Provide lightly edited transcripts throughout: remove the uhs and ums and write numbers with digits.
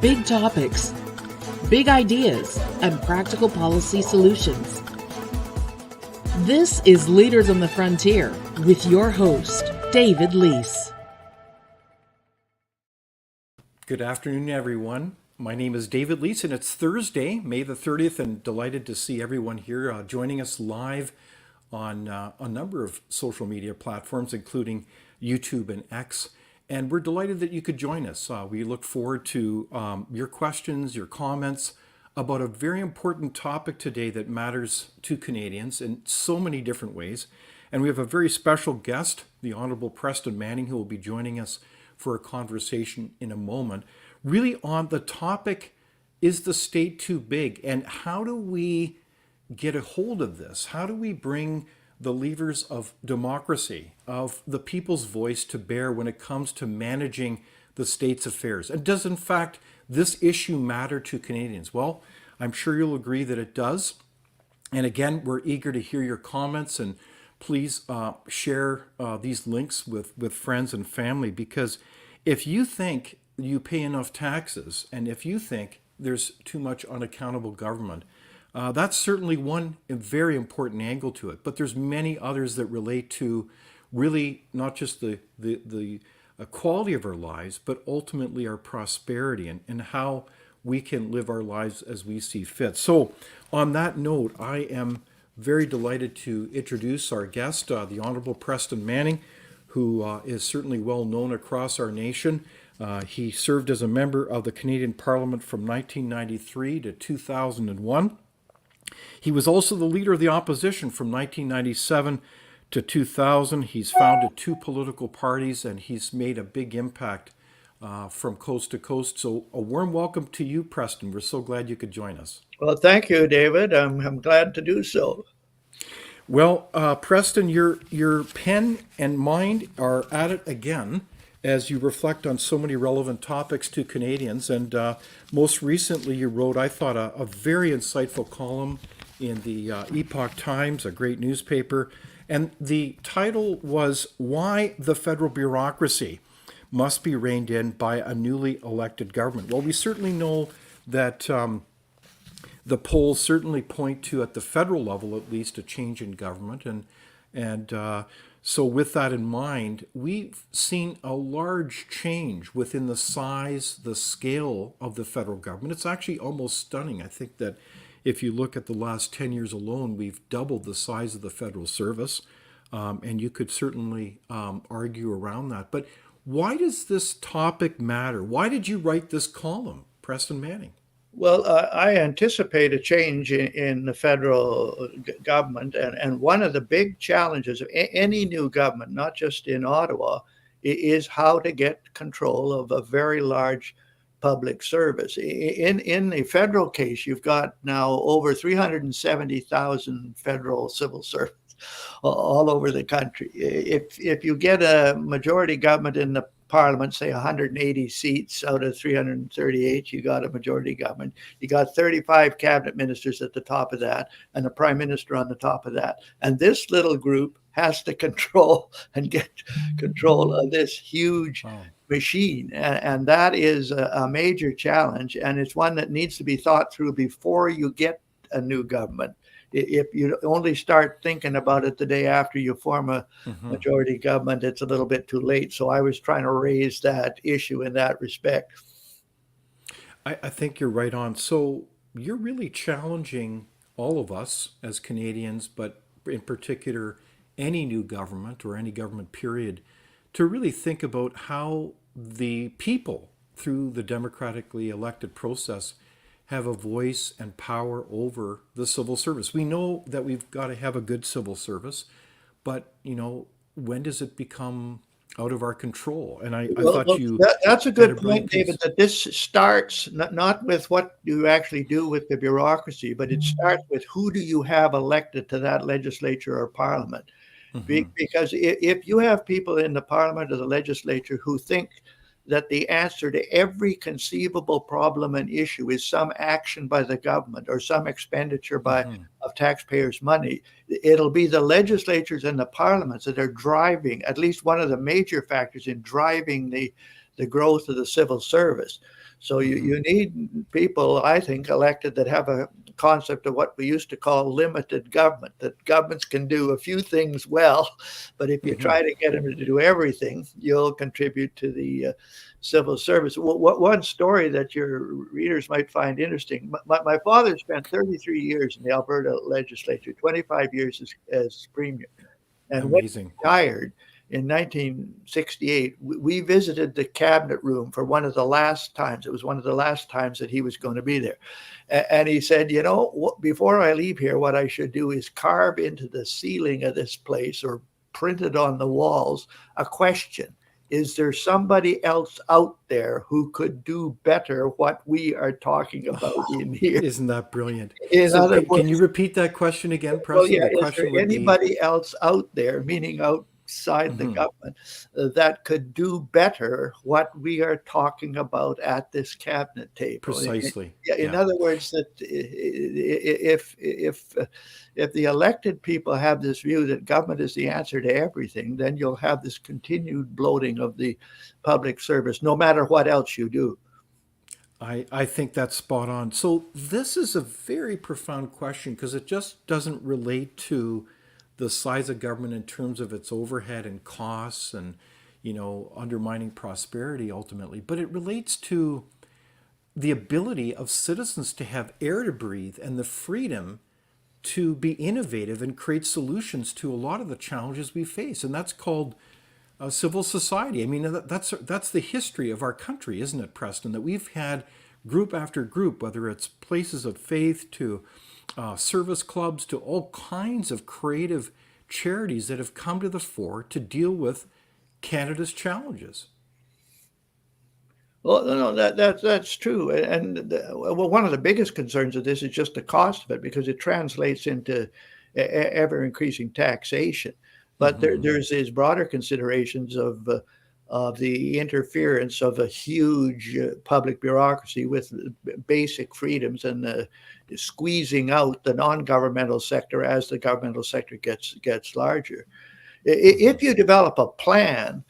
big topics, big ideas, and practical policy solutions. This is Leaders on the Frontier with your host, David Leis. Good afternoon, everyone. My name is David Leis, and it's Thursday, May the 30th, and delighted to see everyone here joining us live on a number of social media platforms, including YouTube and X. And we're delighted that you could join us. We look forward to your questions, your comments about a very important topic today that matters to Canadians in so many different ways. And we have a very special guest, the Honorable Preston Manning, who will be joining us for a conversation in a moment, really on the topic, is the state too big? And how do we get a hold of this? How do we bring the levers of democracy, of the people's voice to bear when it comes to managing the state's affairs? And does, in fact, this issue matter to Canadians? Well, I'm sure you'll agree that it does. And again, we're eager to hear your comments, and please share these links with friends and family, because if you think you pay enough taxes, and if you think there's too much unaccountable government, that's certainly one very important angle to it. But there's many others that relate to really not just the quality of our lives, but ultimately our prosperity and how we can live our lives as we see fit. So on that note, I am very delighted to introduce our guest, the Honorable Preston Manning, who is certainly well known across our nation. He served as a member of the Canadian Parliament from 1993 to 2001. He was also the leader of the opposition from 1997 to 2000. He's founded two political parties, and he's made a big impact from coast to coast. So a warm welcome to you, Preston. We're so glad you could join us. Well, thank you, David. I'm glad to do so. Well, Preston, your pen and mind are at it again as you reflect on so many relevant topics to Canadians. And most recently, you wrote, I thought, a very insightful column in the Epoch Times, a great newspaper. And the title was Why the Federal Bureaucracy Must Be Reined In by a Newly Elected Government. Well, we certainly know that the polls certainly point to, at the federal level at least, a change in government. And so with that in mind, we've seen a large change within the size, the scale of the federal government. It's actually almost stunning. I think that if you look at the last 10 years alone, we've doubled the size of the federal service. And you could certainly argue around that. But why does this topic matter? Why did you write this column, Preston Manning? Well, I anticipate a change in the federal government. And one of the big challenges of any new government, not just in Ottawa, is how to get control of a very large public service. In the federal case, you've got now over 370,000 federal civil servants all over the country. If you get a majority government in the Parliament, say 180 seats out of 338, you got a majority government. You got 35 cabinet ministers at the top of that, and a prime minister on the top of that. And this little group has to control and get control of this huge machine. And that is a major challenge. And it's one that needs to be thought through before you get a new government. If you only start thinking about it the day after you form a majority government, it's a little bit too late. So I was trying to raise that issue in that respect. I think you're right on. So you're really challenging all of us as Canadians, but in particular, any new government or any government period, to really think about how the people, through the democratically elected process, have a voice and power over the civil service. We know that we've got to have a good civil service, but, when does it become out of our control? And I thought that's a good point, David, that this starts not with what you actually do with the bureaucracy, but it starts with who do you have elected to that legislature or parliament. Because if you have people in the parliament or the legislature who think that the answer to every conceivable problem and issue is some action by the government or some expenditure of taxpayers' money, it'll be the legislatures and the parliaments that are driving, at least one of the major factors in driving the the growth of the civil service. So you need people, I think, elected that have a concept of what we used to call limited government, that governments can do a few things well, but if you try to get them to do everything, you'll contribute to the civil service. One story that your readers might find interesting, my father spent 33 years in the Alberta legislature, 25 years as premier. And when he Amazing. retired in 1968, we visited the cabinet room for one of the last times. It was one of the last times that he was going to be there. And he said, you know, before I leave here, what I should do is carve into the ceiling of this place or print it on the walls a question. Is there somebody else out there who could do better what we are talking about in here? Isn't that brilliant? In So other can you words, repeat that question again, well, Preston? yeah, The is there question would be, anybody else out there, meaning outside the government, that could do better what we are talking about at this cabinet table? precisely. In other words, that if the elected people have this view that government is the answer to everything, then you'll have this continued bloating of the public service, no matter what else you do. I think that's spot on. So this is a very profound question because it just doesn't relate to the size of government in terms of its overhead and costs and, undermining prosperity ultimately, but it relates to the ability of citizens to have air to breathe and the freedom to be innovative and create solutions to a lot of the challenges we face. And that's called civil society. I mean, that's the history of our country, isn't it, Preston? That we've had group after group, whether it's places of faith to service clubs to all kinds of creative charities that have come to the fore to deal with Canada's challenges. Well, no, that's true, and well, one of the biggest concerns of this is just the cost of it because it translates into ever increasing taxation. But there's these broader considerations of the interference of a huge public bureaucracy with basic freedoms and squeezing out the non-governmental sector as the governmental sector gets larger. If you develop a plan.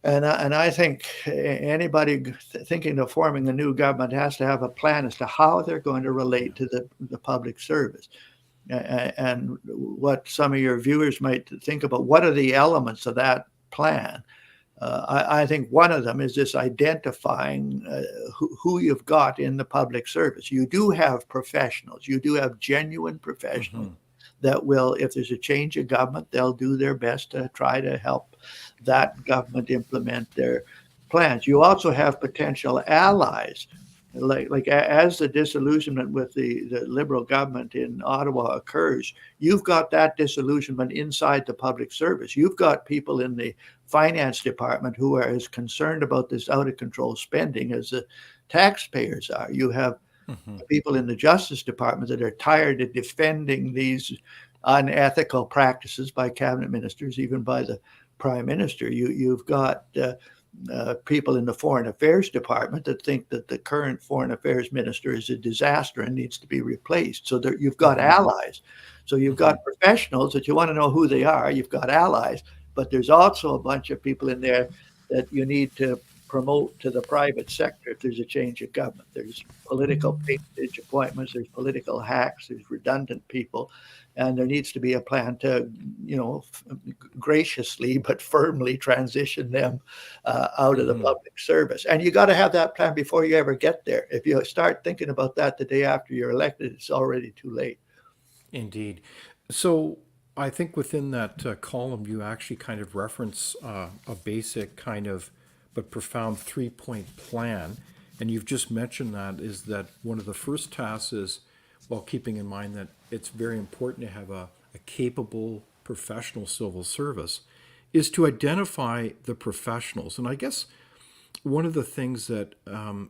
And I think anybody thinking of forming a new government has to have a plan as to how they're going to relate to the public service. And what some of your viewers might think about, what are the elements of that plan? I think one of them is this identifying who you've got in the public service. You do have professionals. You do have genuine professionals that will, if there's a change of government, they'll do their best to try to help that government implement their plans. You also have potential allies. Like as the disillusionment with the Liberal government in Ottawa occurs, you've got that disillusionment inside the public service. You've got people in the finance department who are as concerned about this out of control spending as the taxpayers are. You have people in the Justice Department that are tired of defending these unethical practices by cabinet ministers, even by the Prime Minister. You've got people in the Foreign Affairs Department that think that the current Foreign Affairs Minister is a disaster and needs to be replaced. So you've got allies. So you've got professionals that you want to know who they are. You've got allies, but there's also a bunch of people in there that you need to promote to the private sector if there's a change of government. There's political patronage appointments, there's political hacks, there's redundant people, and there needs to be a plan to, graciously but firmly transition them out of the public service. And you got to have that plan before you ever get there. If you start thinking about that the day after you're elected, it's already too late. Indeed. So I think within that column, you actually kind of reference a basic kind of but profound 3-point plan. And you've just mentioned that one of the first tasks is, while keeping in mind that it's very important to have a capable professional civil service, is to identify the professionals. And I guess one of the things that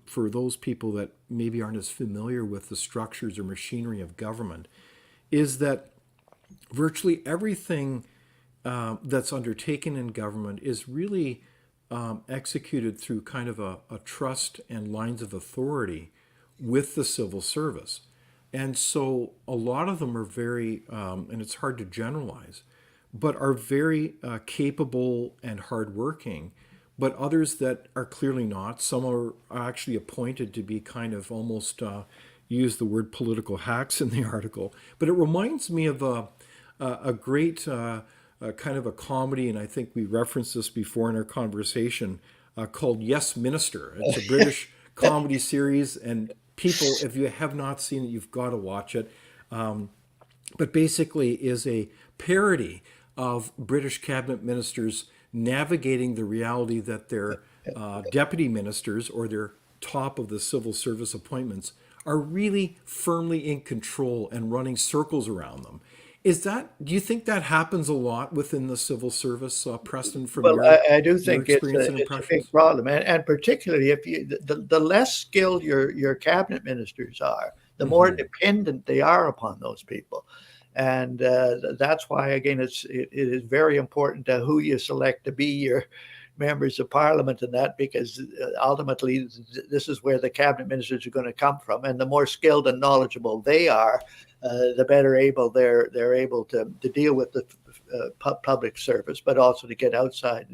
for those people that maybe aren't as familiar with the structures or machinery of government is that virtually everything that's undertaken in government is really executed through kind of a trust and lines of authority with the civil service. And so a lot of them are very, and it's hard to generalize, but are very capable and hardworking, but others that are clearly not. Some are actually appointed to be kind of almost use the word political hacks in the article. But it reminds me of a great kind of a comedy, and I think we referenced this before in our conversation, called Yes Minister. It's a British comedy series, and people, if you have not seen it, you've got to watch it. But basically is a parody of British cabinet ministers navigating the reality that their deputy ministers or their top of the civil service appointments are really firmly in control and running circles around them. Do you think that happens a lot within the civil service, Preston, from Well, I do your think experience and it's a big impressions? problem, and particularly if the less skilled your cabinet ministers are, the more dependent they are upon those people, and that's why again it is very important to who you select to be your members of parliament and that, because ultimately this is where the cabinet ministers are going to come from, and the more skilled and knowledgeable they are, the better able they're able to deal with the public service, but also to get outside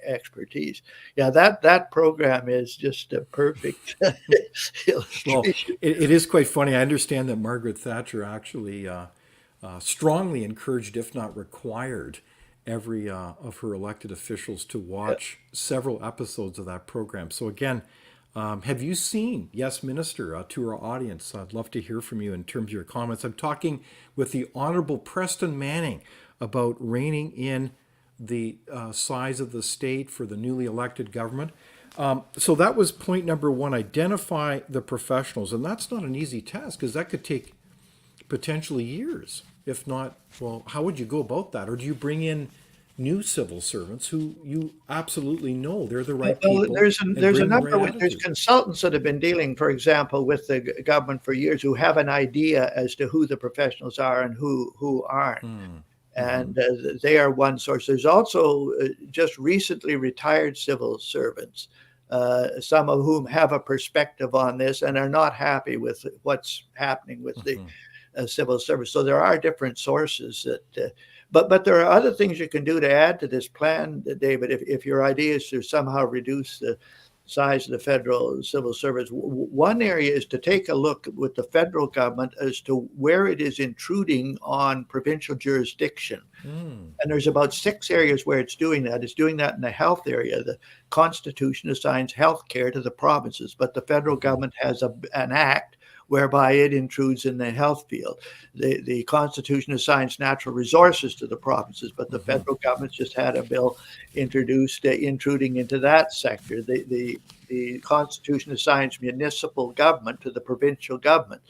expertise. Yeah, that program is just a perfect Well, illustration. it is quite funny. I understand that Margaret Thatcher actually strongly encouraged, if not required, every of her elected officials to watch several episodes of that program. So again, have you seen Yes Minister? To our audience, I'd love to hear from you in terms of your comments. I'm talking with the Honorable Preston Manning about reining in the size of the state for the newly elected government. So that was point number one, identify the professionals. And that's not an easy task because that could take potentially years. If not, well, how would you go about that? Or do you bring in new civil servants who you absolutely know they're the right Well, people there's and a bring the number right of there's attitude? consultants that have been dealing, for example, with the government for years, who have an idea as to who the professionals are and who aren't. And they are one source. There's also just recently retired civil servants, some of whom have a perspective on this and are not happy with what's happening with the civil service. So there are different sources that, but there are other things you can do to add to this plan, David. If your idea is to somehow reduce the size of the federal civil service, one area is to take a look with the federal government as to where it is intruding on provincial jurisdiction. And there's about 6 areas where it's doing that. It's doing that in the health area. The Constitution assigns health care to the provinces, but the federal government has an act whereby it intrudes in the health field. The Constitution assigns natural resources to the provinces, but the federal government just had a bill introduced intruding into that sector. The Constitution assigns municipal government to the provincial government,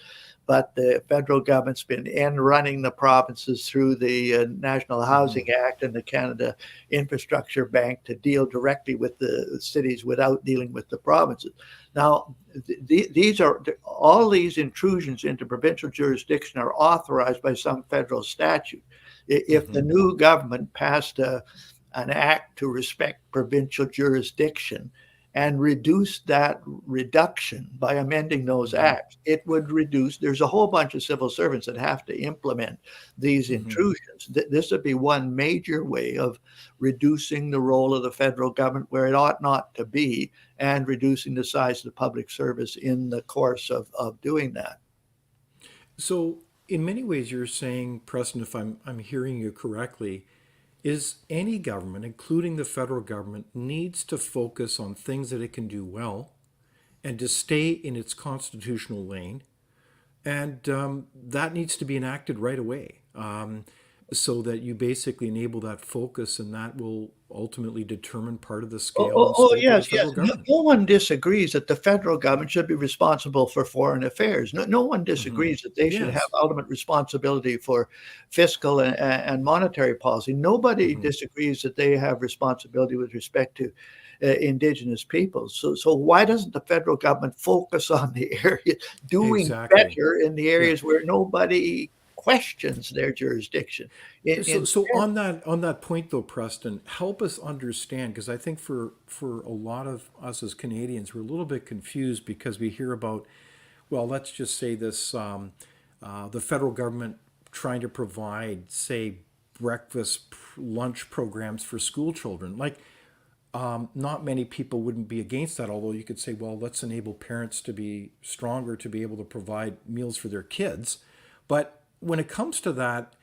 but the federal government's been running the provinces through the National Housing Act and the Canada Infrastructure Bank to deal directly with the cities without dealing with the provinces. Now, these are all these intrusions into provincial jurisdiction are authorized by some federal statute. If the new government passed an act to respect provincial jurisdiction and reduce that reduction by amending those acts, it would reduce. There's a whole bunch of civil servants that have to implement these intrusions. This would be one major way of reducing the role of the federal government where it ought not to be, and reducing the size of the public service in the course of doing that. So, in many ways, you're saying, Preston, if I'm hearing you correctly, is any government, including the federal government, needs to focus on things that it can do well and to stay in its constitutional lane. And that needs to be enacted right away so that you basically enable that focus, and that will ultimately determine part of the scale and scope of the Yes. federal government. No one disagrees that the federal government should be responsible for foreign affairs. No one disagrees that they should have Yes. ultimate responsibility for fiscal and monetary policy. Nobody disagrees that they have responsibility with respect to indigenous peoples. So why doesn't the federal government focus on the area doing Exactly. better in the areas where nobody questions their jurisdiction? So on that point though, Preston, help us understand, because I think for a lot of us as Canadians, we're a little bit confused because we hear about, well, let's just say this, the federal government trying to provide, say, breakfast, lunch programs for school children. Like, not many people wouldn't be against that, although you could say, well, let's enable parents to be stronger to be able to provide meals for their kids. But when it comes to that,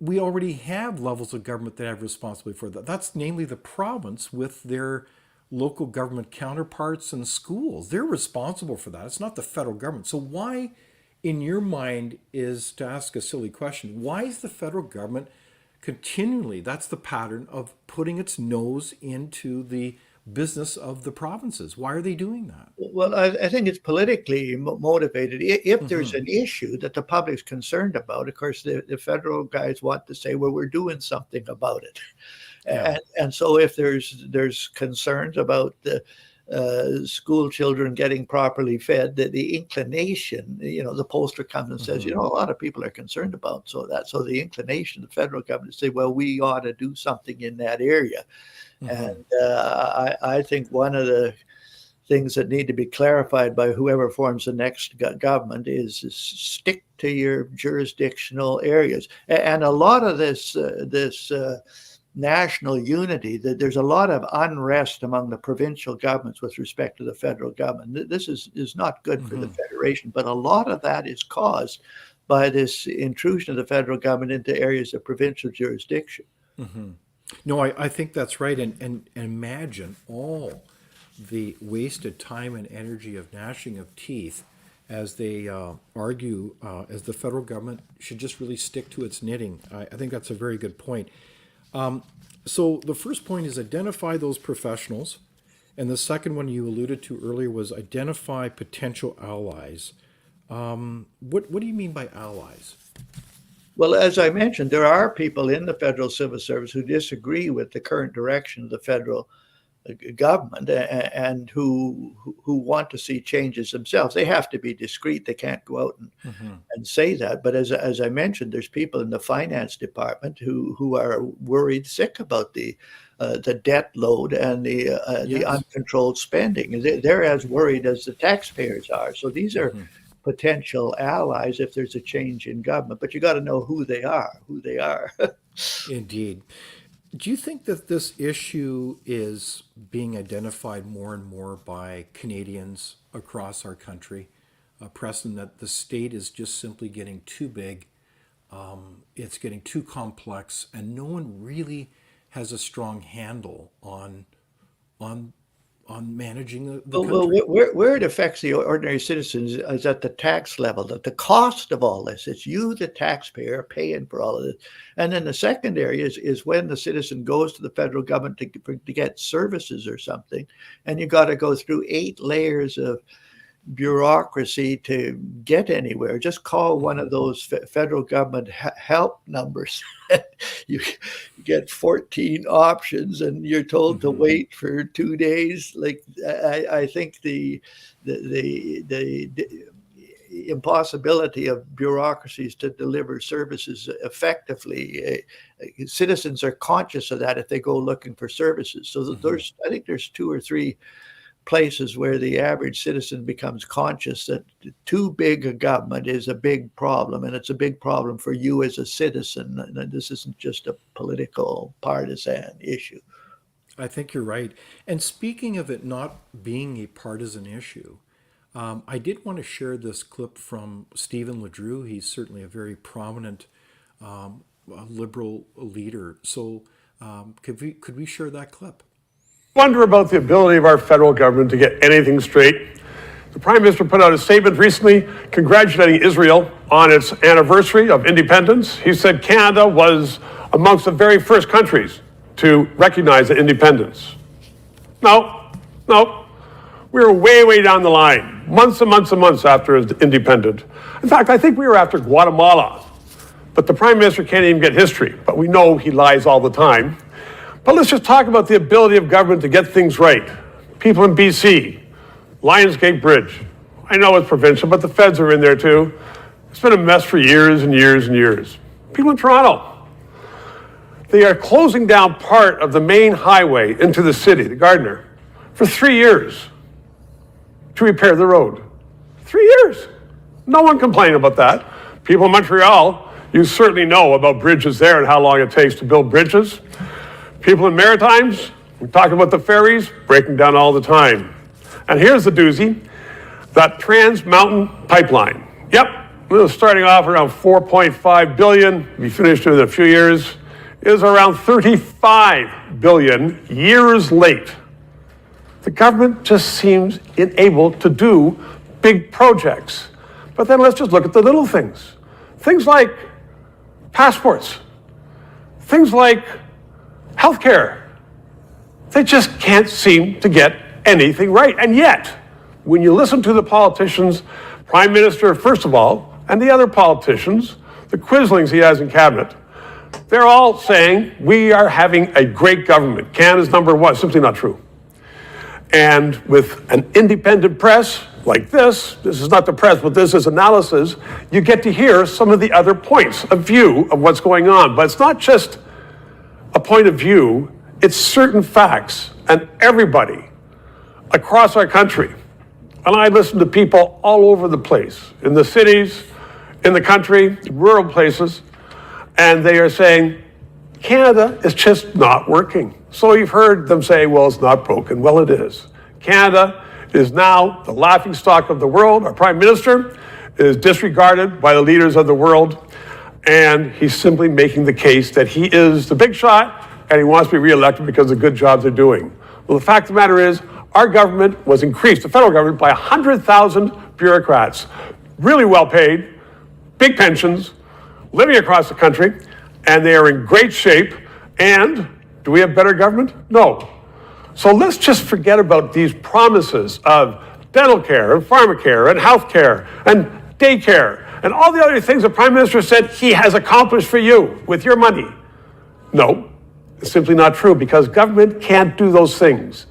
we already have levels of government that have responsibility for that. That's namely the province with their local government counterparts and schools. They're responsible for that. It's not the federal government. So why, in your mind, is, to ask a silly question, why is the federal government continually, that's the pattern of putting its nose into the business of the provinces? Why are they doing that? Well, I think it's politically motivated. If there's an issue that the public's concerned about, of course, the federal guys want to say, well, we're doing something about it. Yeah. And so if there's concerns about the school children getting properly fed, the inclination, the pollster comes and says, a lot of people are concerned about. So the inclination of the federal government to say, well, we ought to do something in that area. And I think one of the things that need to be clarified by whoever forms the next government is stick to your jurisdictional areas. And a lot of this national unity, that there's a lot of unrest among the provincial governments with respect to the federal government. This is not good for the federation, but a lot of that is caused by this intrusion of the federal government into areas of provincial jurisdiction. No, I think that's right. And imagine all the wasted time and energy of gnashing of teeth as they argue as the federal government should just really stick to its knitting. I think that's a very good point. So the first point is identify those professionals. And the second one you alluded to earlier was identify potential allies. What do you mean by allies? Well, as I mentioned, there are people in the federal civil service who disagree with the current direction of the federal government and who want to see changes themselves. They have to be discreet. They can't go out and say that. But as I mentioned, there's people in the finance department who are worried sick about the debt load and the uncontrolled spending. They're as worried as the taxpayers are. So these are potential allies if there's a change in government, but you got to know who they are. Indeed. Do you think that this issue is being identified more and more by Canadians across our country, Preston, that the state is just simply getting too big, it's getting too complex, and no one really has a strong handle on managing the country? Well, where it affects the ordinary citizens is at the tax level, that the cost of all this, it's you, the taxpayer, paying for all of this. And then the second area is when the citizen goes to the federal government to get services or something, and you got to go through 8 layers of bureaucracy to get anywhere. Just call one of those federal government help numbers. You get 14 options and you're told to wait for 2 days. Like I think the impossibility of bureaucracies to deliver services effectively, citizens are conscious of that if they go looking for services. So I think there's 2 or 3 places where the average citizen becomes conscious that too big a government is a big problem, and it's a big problem for you as a citizen. And this isn't just a political partisan issue. I think you're right. And speaking of it not being a partisan issue, I did want to share this clip from Stephen LeDrew. He's certainly a very prominent liberal leader. So could we share that clip? Wonder about the ability of our federal government to get anything straight. The Prime Minister put out a statement recently congratulating Israel on its anniversary of independence. He said Canada was amongst the very first countries to recognize the independence. No. We were way down the line, months and months and months after it was independent. In fact, I think we were after Guatemala. But the Prime Minister can't even get history, but we know he lies all the time. But let's just talk about the ability of government to get things right. People in BC, Lionsgate Bridge. I know it's provincial, but the feds are in there too. It's been a mess for years and years and years. People in Toronto, they are closing down part of the main highway into the city, the Gardiner, for 3 years to repair the road. 3 years. No one complaining about that. People in Montreal, you certainly know about bridges there and how long it takes to build bridges. People in Maritimes, We're talking about the ferries breaking down all the time. And here's the doozy, that Trans Mountain Pipeline. Yep, it was starting off around 4.5 billion, be finished in a few years, is around 35 billion years late. The government just seems unable to do big projects. But then let's just look at the little things. Things like passports, things like healthcare. They just can't seem to get anything right. And yet, when you listen to the politicians, Prime Minister, first of all, and the other politicians, the quislings he has in cabinet, they're all saying we are having a great government. Canada's number one. Simply not true. And with an independent press like this is not the press, but this is analysis, you get to hear some of the other points of view of what's going on. But it's not just a point of view, it's certain facts. And everybody across our country, and I listen to people all over the place, in the cities, in the country, rural places, and they are saying, Canada is just not working. So you've heard them say, well, it's not broken. Well, it is. Canada is now the laughingstock of the world. Our Prime Minister is disregarded by the leaders of the world, and he's simply making the case that he is the big shot and he wants to be reelected because of the good jobs they're doing. Well, the fact of the matter is, our government was increased, the federal government, by 100,000 bureaucrats, really well paid, big pensions, living across the country, and they are in great shape. And do we have better government? No. So let's just forget about these promises of dental care and pharmacare and health care and daycare and all the other things the Prime Minister said he has accomplished for you with your money. No, it's simply not true, because government can't do those things.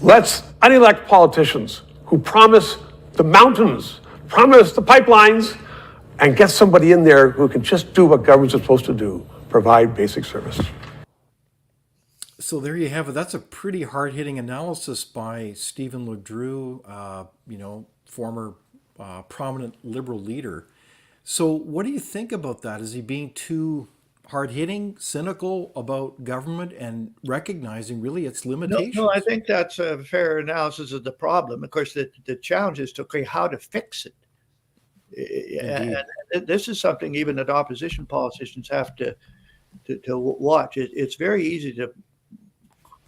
Let's unelect politicians who promise the mountains, promise the pipelines, and get somebody in there who can just do what governments are supposed to do, provide basic service. So there you have it. That's a pretty hard-hitting analysis by Stephen Ledrew, former prominent Liberal leader. So what do you think about that? Is he being too hard-hitting, cynical about government and recognizing really its limitations? No, I think that's a fair analysis of the problem. Of course, the challenge is to how to fix it. And this is something even that opposition politicians have to watch. It's very easy to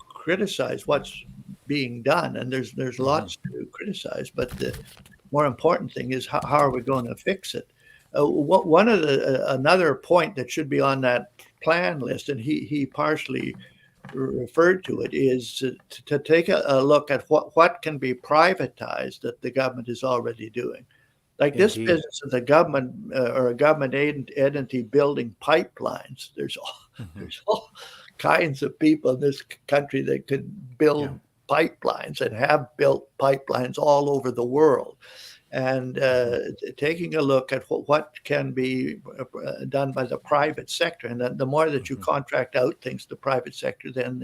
criticize what's being done, and there's lots to criticize. But the more important thing is how are we going to fix it? One of another point that should be on that plan list, and he partially referred to it, is to take a look at what can be privatized that the government is already doing. Like this business of the government or a government entity building pipelines. There's all kinds of people in this country that could build pipelines and have built pipelines all over the world. And taking a look at what can be done by the private sector. And then the more that you contract out things to the private sector, then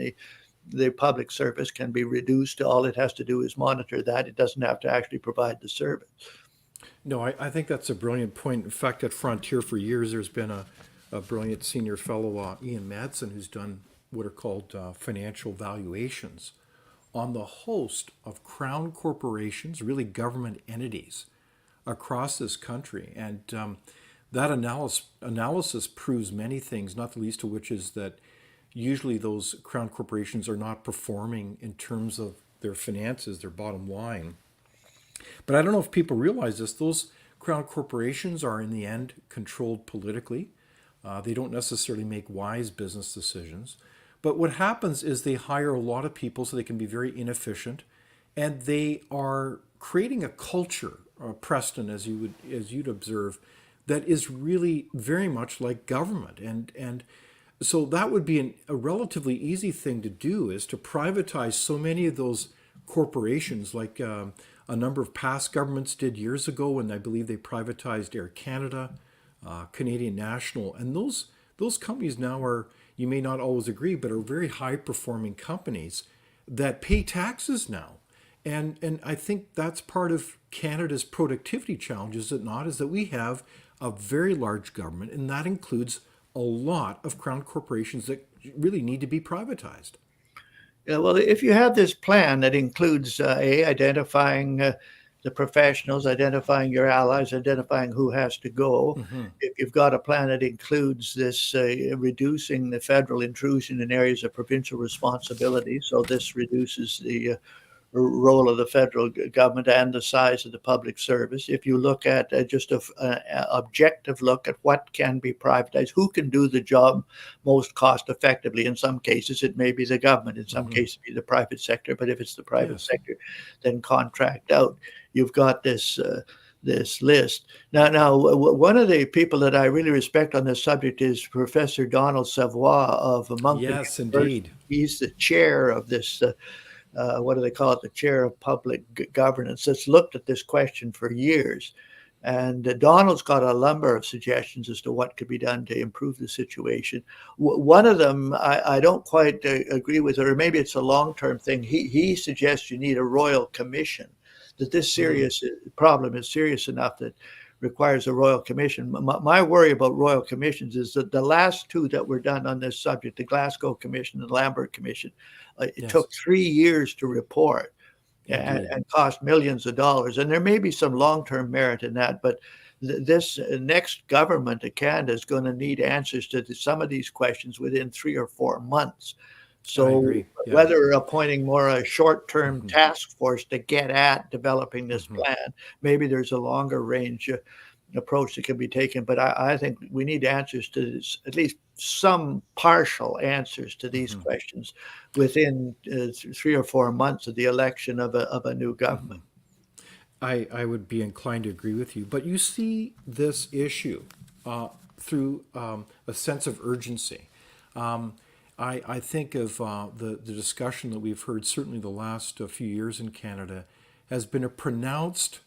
the public service can be reduced to all it has to do is monitor that. It doesn't have to actually provide the service. No, I think that's a brilliant point. In fact, at Frontier for years, there's been a brilliant senior fellow, Ian Madsen, who's done what are called financial valuations on the host of crown corporations, really government entities across this country. And that analysis proves many things, not the least of which is that usually those crown corporations are not performing in terms of their finances, their bottom line. But I don't know if people realize this. Those crown corporations are in the end controlled politically. They don't necessarily make wise business decisions. But what happens is they hire a lot of people so they can be very inefficient. And they are creating a culture, Preston, as you'd observe, that is really very much like government. And so that would be a relatively easy thing to do, is to privatize so many of those corporations, like a number of past governments did years ago when I believe they privatized Air Canada, Canadian National. And those companies now are, you may not always agree, but are very high-performing companies that pay taxes now. And I think that's part of Canada's productivity challenge, is it not? Is that we have a very large government, and that includes a lot of crown corporations that really need to be privatized. Yeah, well, if you have this plan that includes identifying the professionals, identifying your allies, identifying who has to go, if you've got a plan that includes this reducing the federal intrusion in areas of provincial responsibility, so this reduces the role of the federal government and the size of the public service. If you look at just an objective look at what can be privatized, who can do the job most cost effectively. In some cases, it may be the government. In some cases, it may be the private sector. But if it's the private sector, then contract out. You've got this list. Now, one of the people that I really respect on this subject is Professor Donald Savoy of Moncton Yes, University. indeed. He's the chair of this what do they call it? The chair of public governance that's looked at this question for years. And Donald's got a number of suggestions as to what could be done to improve the situation. One of them I don't quite agree with, or maybe it's a long-term thing. He suggests you need a royal commission, that this serious problem is serious enough that requires a royal commission. My worry about royal commissions is that the last two that were done on this subject, the Glasgow Commission and Lambert Commission, it took 3 years to report and cost millions of dollars. And there may be some long-term merit in that, but this next government of Canada is going to need answers to some of these questions within 3 or 4 months. So whether appointing more a short-term task force to get at developing this plan, maybe there's a longer range approach that can be taken. But I think we need answers to this, at least some partial answers to these questions within 3 or 4 months of the election of a new government. I would be inclined to agree with you, but you see this issue through a sense of urgency. I think of the discussion that we've heard, certainly the last few years in Canada, has been a pronounced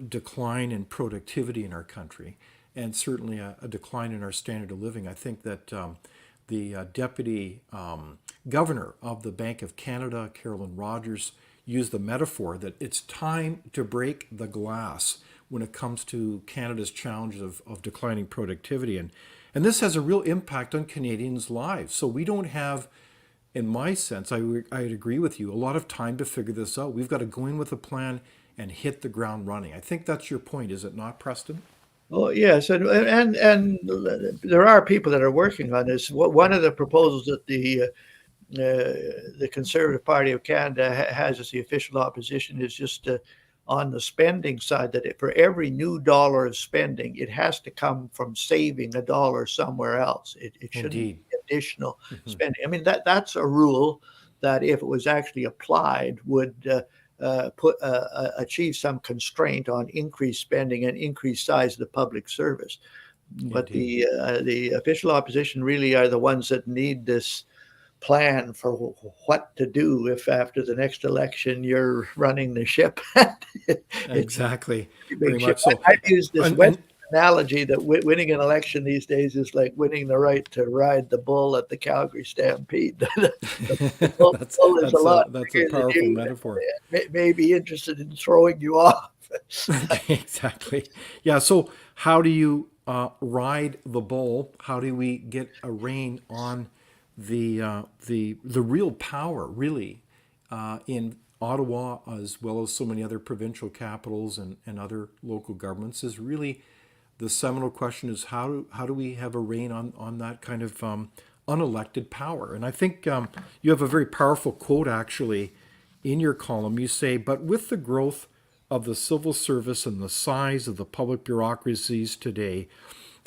decline in productivity in our country, and certainly a decline in our standard of living. I think that the deputy governor of the Bank of Canada, Carolyn Rogers, used the metaphor that it's time to break the glass when it comes to Canada's challenges of declining productivity. And this has a real impact on Canadians' lives. So we don't have, in my sense, I'd agree with you, a lot of time to figure this out. We've got to go in with a plan and hit the ground running. I think that's your point, is it not, Preston? Oh, yes, and there are people that are working on this. One of the proposals that the Conservative Party of Canada has as the official opposition is just on the spending side, that for every new dollar of spending, it has to come from saving a dollar somewhere else. It shouldn't be additional spending. I mean, that's a rule that, if it was actually applied, would achieve some constraint on increased spending and increased size of the public service. But the official opposition really are the ones that need this plan for what to do if after the next election you're running the ship. Exactly. Very much so. I've used this Western analogy that winning an election these days is like winning the right to ride the bull at the Calgary Stampede. The bull is a lot that's a powerful metaphor. May be interested in throwing you off. Exactly. Yeah. So how do you ride the bull? How do we get a rein on the real power, really, in Ottawa, as well as so many other provincial capitals and other local governments? Is really the seminal question is how do we have a rein on that kind of unelected power? And I think you have a very powerful quote actually in your column. You say, but with the growth of the civil service and the size of the public bureaucracies today,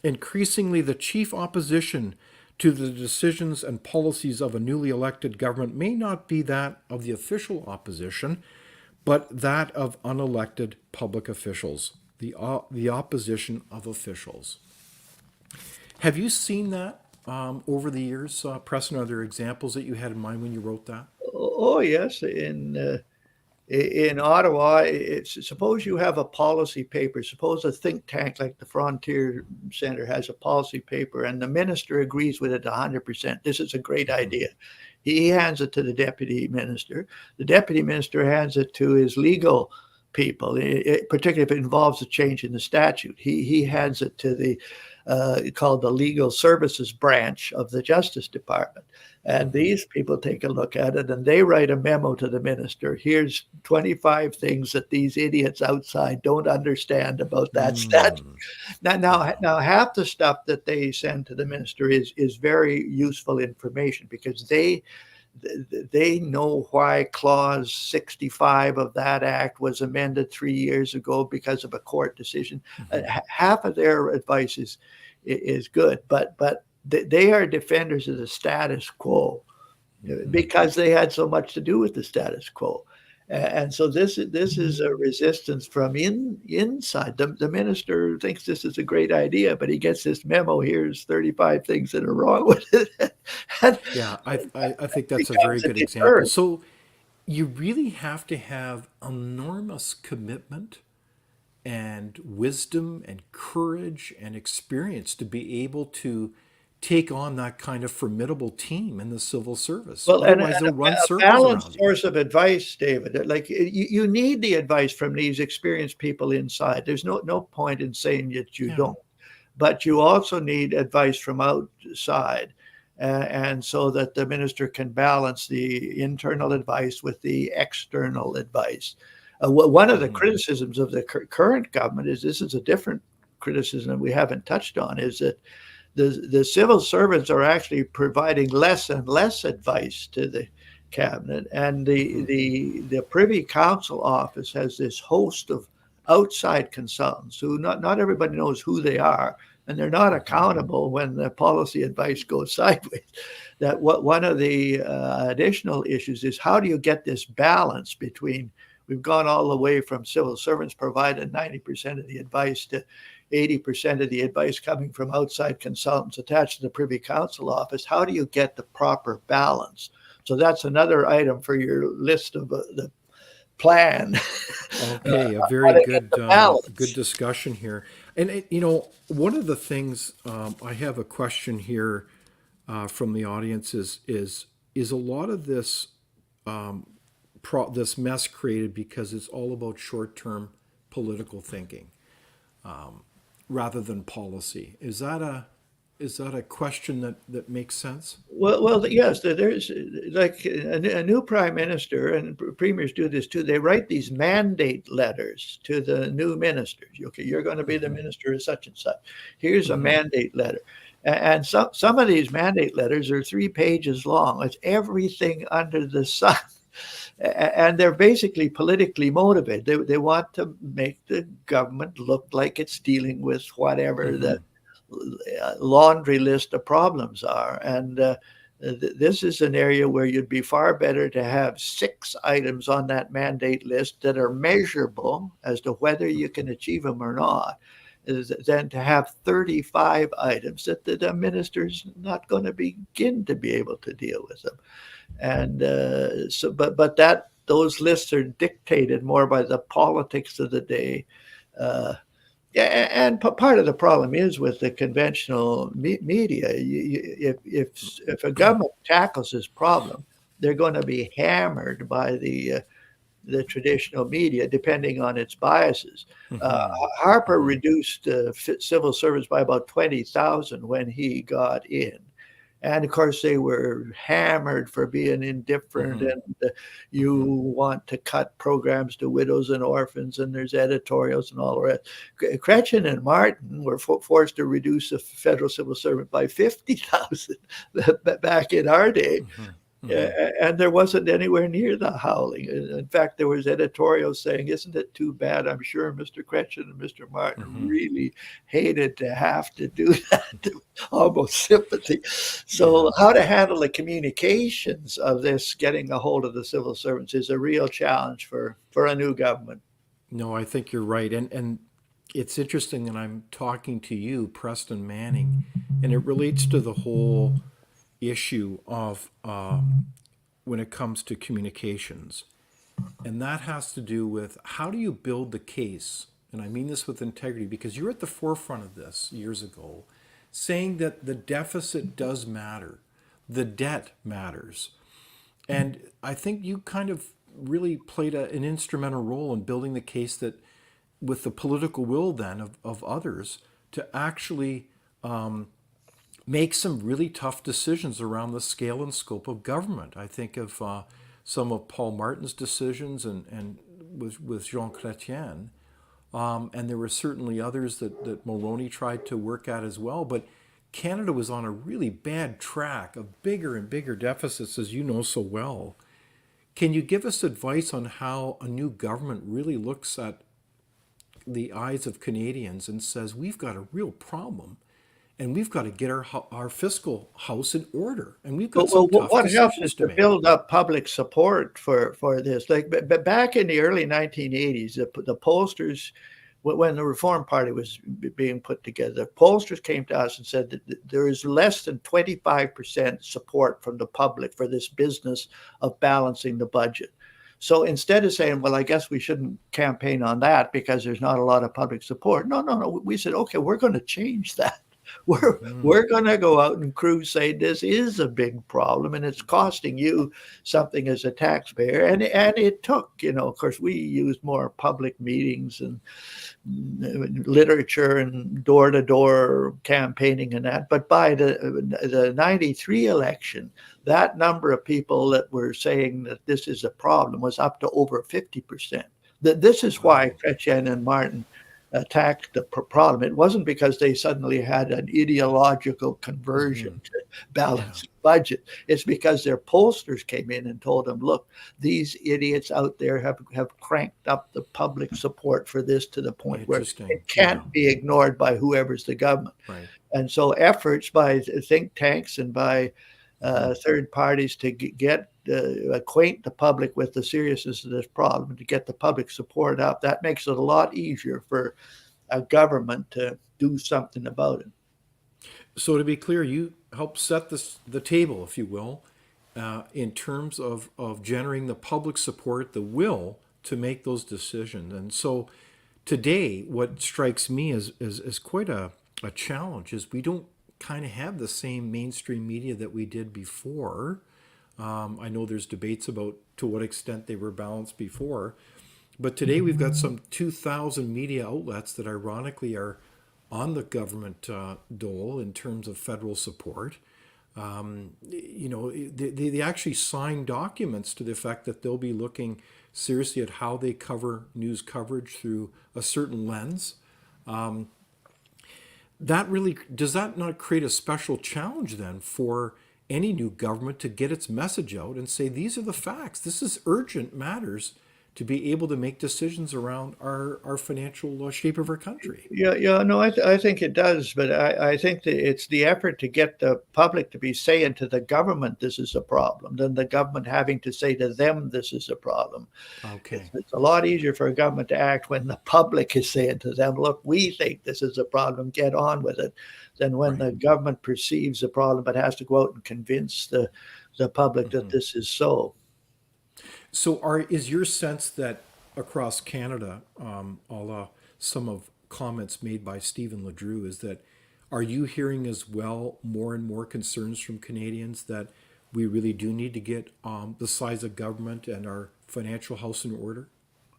increasingly the chief opposition to the decisions and policies of a newly elected government may not be that of the official opposition, but that of unelected public officials, the opposition of officials. Have you seen that over the years, Preston? Are there examples that you had in mind when you wrote that? Oh yes, in Ottawa, suppose you have a policy paper. Suppose a think tank like the Frontier Centre has a policy paper, and the minister agrees with it 100%. This is a great idea. He hands it to the deputy minister. The deputy minister hands it to his legal people, particularly if it involves a change in the statute. He hands it to the called the Legal Services Branch of the Justice Department. And these people take a look at it and they write a memo to the minister. Here's 25 things that these idiots outside don't understand about that statute. Now, half the stuff that they send to the minister is very useful information because they know why clause 65 of that act was amended 3 years ago because of a court decision. Half of their advice is good, but they are defenders of the status quo because they had so much to do with the status quo. And so this is a resistance from inside. The minister thinks this is a great idea, but he gets this memo. Here's 35 things that are wrong with it. Yeah, I think that's a very good example. So you really have to have enormous commitment and wisdom and courage and experience to be able to take on that kind of formidable team in the civil service. Well, Otherwise, and they'll run a circles balanced around you. source of advice, David. Like you need the advice from these experienced people inside. There's no point in saying that you don't, but you also need advice from outside, and so that the minister can balance the internal advice with the external advice. One of the criticisms of the current government is this is a different criticism that we haven't touched on, is that the civil servants are actually providing less and less advice to the cabinet, and the Privy Council office has this host of outside consultants who not everybody knows who they are, and they're not accountable when the policy advice goes sideways. That one of the additional issues is how do you get this balance between, we've gone all the way from civil servants providing 90% of the advice to 80% of the advice coming from outside consultants attached to the Privy Council office. How do you get the proper balance? So that's another item for your list of the plan. Okay, a very good discussion here. And one of the things, I have a question here from the audience is a lot of this this mess created because it's all about short-term political thinking rather than policy. Is that a question that makes sense? Well, yes. There's like a new prime minister, and premiers do this too. They write these mandate letters to the new ministers. Okay, you're going to be the minister of such and such. Here's a mandate letter. And some of these mandate letters are 3 pages long. It's everything under the sun. And they're basically politically motivated. They want to make the government look like it's dealing with whatever the laundry list of problems are. And this is an area where you'd be far better to have 6 items on that mandate list that are measurable as to whether you can achieve them or not, than to have 35 items that the minister's not going to begin to be able to deal with them. And but those lists are dictated more by the politics of the day. And part of the problem is with the conventional media. If a government tackles this problem, they're going to be hammered by the traditional media, depending on its biases. Harper reduced civil servants by about 20,000 when he got in. And of course, they were hammered for being indifferent, and you want to cut programs to widows and orphans, and there's editorials and all the rest. Chrétien and Martin were forced to reduce a federal civil servant by 50,000 back in our day. And there wasn't anywhere near the howling. In fact, there was editorials saying, isn't it too bad? I'm sure Mr. Chrétien and Mr. Martin really hated to have to do that, almost sympathy. So how to handle the communications of this getting a hold of the civil servants is a real challenge for a new government. No, I think you're right. And it's interesting that I'm talking to you, Preston Manning, and it relates to the whole issue of when it comes to communications. And that has to do with how do you build the case? And I mean this with integrity, because you're at the forefront of this years ago, saying that the deficit does matter, the debt matters. And I think you kind of really played an instrumental role in building the case that with the political will then of others to actually make some really tough decisions around the scale and scope of government. I think of some of Paul Martin's decisions and with Jean Chrétien. And there were certainly others that Mulroney tried to work at as well. But Canada was on a really bad track of bigger and bigger deficits, as you know so well. Can you give us advice on how a new government really looks at the eyes of Canadians and says, we've got a real problem and we've got to get our fiscal house in order, and we've got some tough what helps decisions is to to make? build up public support for this. Like back in the early 1980s, the pollsters, when the Reform Party was being put together, the pollsters came to us and said that there is less than 25% support from the public for this business of balancing the budget. So instead of saying, well, I guess we shouldn't campaign on that because there's not a lot of public support. No. We said, okay, we're going to change that. We're going to go out and crusade. This is a big problem, and it's costing you something as a taxpayer. And it took, of course, we used more public meetings and literature and door-to-door campaigning and that. But by the 93 election, that number of people that were saying that this is a problem was up to over 50%. This is why Chrétien and Martin attacked the problem. It wasn't because they suddenly had an ideological conversion to balance budget. It's because their pollsters came in and told them, look, these idiots out there have cranked up the public support for this to the point where it can't be ignored by whoever's the government. Right. And so efforts by think tanks and by third parties to acquaint the public with the seriousness of this problem, to get the public support up, that makes it a lot easier for a government to do something about it. So to be clear, you help set the table, if you will, in terms of generating the public support, the will to make those decisions. And so today, what strikes me as quite a challenge is we don't kind of have the same mainstream media that we did before. I know there's debates about to what extent they were balanced before, but today we've got some 2,000 media outlets that ironically are on the government dole in terms of federal support. They actually sign documents to the effect that they'll be looking seriously at how they cover news coverage through a certain lens. Does that not create a special challenge then for any new government to get its message out and say, these are the facts, this is urgent matters to be able to make decisions around our financial shape of our country? No, I think it does, but I think that it's the effort to get the public to be saying to the government this is a problem, than the government having to say to them this is a problem. Okay. It's a lot easier for a government to act when the public is saying to them, look, we think this is a problem, get on with it, than when the government perceives a problem but has to go out and convince the public that this is so. So is your sense that across Canada, a la some of comments made by Stephen Ledrew, is that are you hearing as well more and more concerns from Canadians that we really do need to get the size of government and our financial house in order?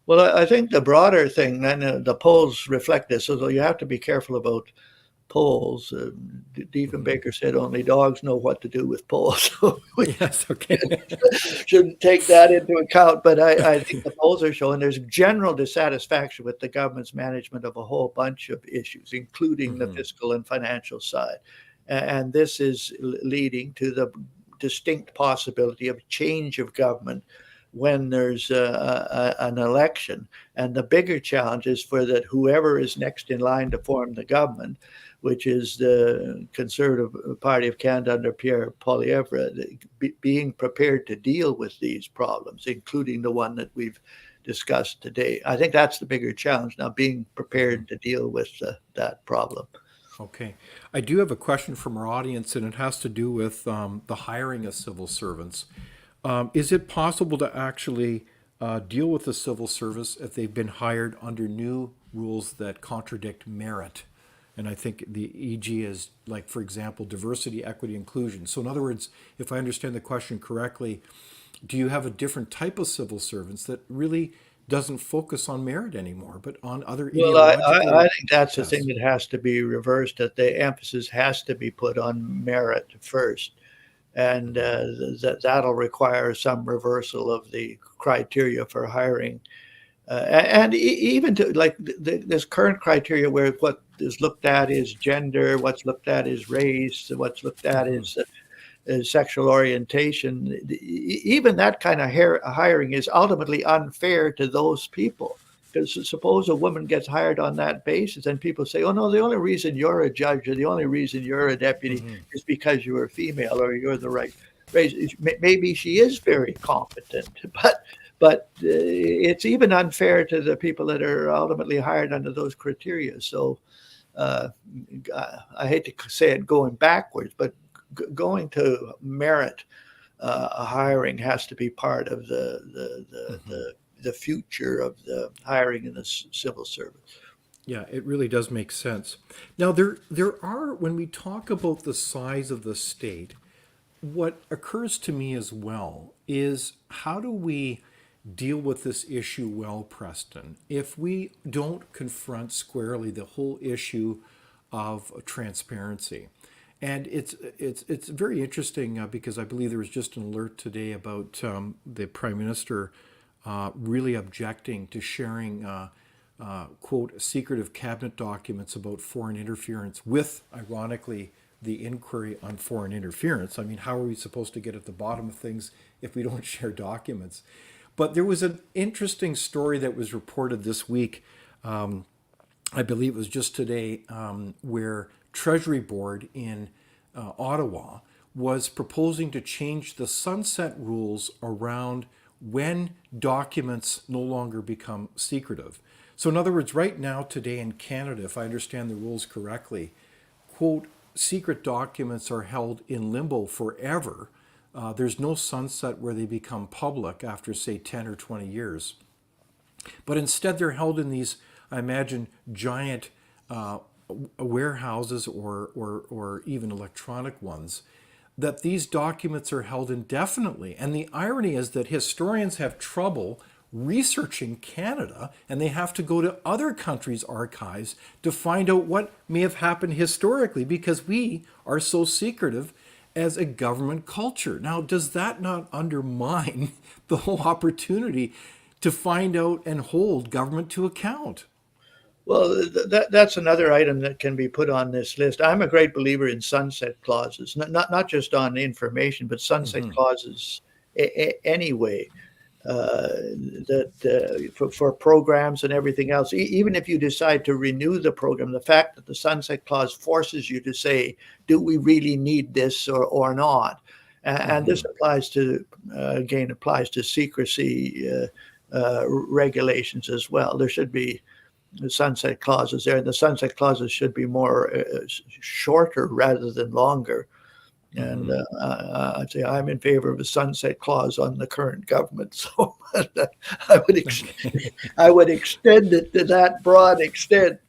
Well, I think the broader thing, and the polls reflect this, although you have to be careful about polls. Diefenbaker said only dogs know what to do with polls. So yes, okay. shouldn't take that into account. But I think the polls are showing there's general dissatisfaction with the government's management of a whole bunch of issues, including the fiscal and financial side. And this is leading to the distinct possibility of change of government when there's an election. And the bigger challenge is for that whoever is next in line to form the government, which is the Conservative Party of Canada under Pierre Poilievre, being prepared to deal with these problems, including the one that we've discussed today. I think that's the bigger challenge now, being prepared to deal with that problem. Okay. I do have a question from our audience, and it has to do with the hiring of civil servants. Is it possible to actually deal with the civil service if they've been hired under new rules that contradict merit? And I think the EG is, like, for example, diversity, equity, inclusion. So in other words, if I understand the question correctly, do you have a different type of civil servants that really doesn't focus on merit anymore, but on other Well, ideological I think that's the thing tests. that has to be reversed, that the emphasis has to be put on merit first. And that'll require some reversal of the criteria for hiring. And even to like this current criteria where what is looked at is gender, what's looked at is race, what's looked at is sexual orientation. Even that kind of hiring is ultimately unfair to those people. Because suppose a woman gets hired on that basis, and people say, "Oh no, the only reason you're a judge or the only reason you're a deputy is because you're a female or you're the right race." Maybe she is very competent, but it's even unfair to the people that are ultimately hired under those criteria. So uh, I hate to say it going backwards, but going to merit hiring has to be part of the future of the hiring in the civil service. Yeah, it really does make sense. Now, there are, when we talk about the size of the state, what occurs to me as well is how do we deal with this issue well, Preston, if we don't confront squarely the whole issue of transparency? And it's very interesting because I believe there was just an alert today about the Prime Minister really objecting to sharing quote, secretive cabinet documents about foreign interference with, ironically, the inquiry on foreign interference. I mean, how are we supposed to get at the bottom of things if we don't share documents? But there was an interesting story that was reported this week. I believe it was just today, where Treasury Board in Ottawa was proposing to change the sunset rules around when documents no longer become secretive. So in other words, right now, today in Canada, if I understand the rules correctly, quote, secret documents are held in limbo forever. There's no sunset where they become public after, say, 10 or 20 years. But instead, they're held in these, I imagine, giant warehouses or even electronic ones, that these documents are held indefinitely. And the irony is that historians have trouble researching Canada, and they have to go to other countries' archives to find out what may have happened historically because we are so secretive as a government culture. Now, does that not undermine the whole opportunity to find out and hold government to account? Well, that's another item that can be put on this list. I'm a great believer in sunset clauses, not just on information, but sunset clauses anyway. For programs and everything else, even if you decide to renew the program, the fact that the sunset clause forces you to say, do we really need this or not? And this applies to, again, applies to secrecy regulations as well. There should be sunset clauses there, and the sunset clauses should be more shorter rather than longer. And I'd say I'm in favor of a sunset clause on the current government. So I would extend it to that broad extent.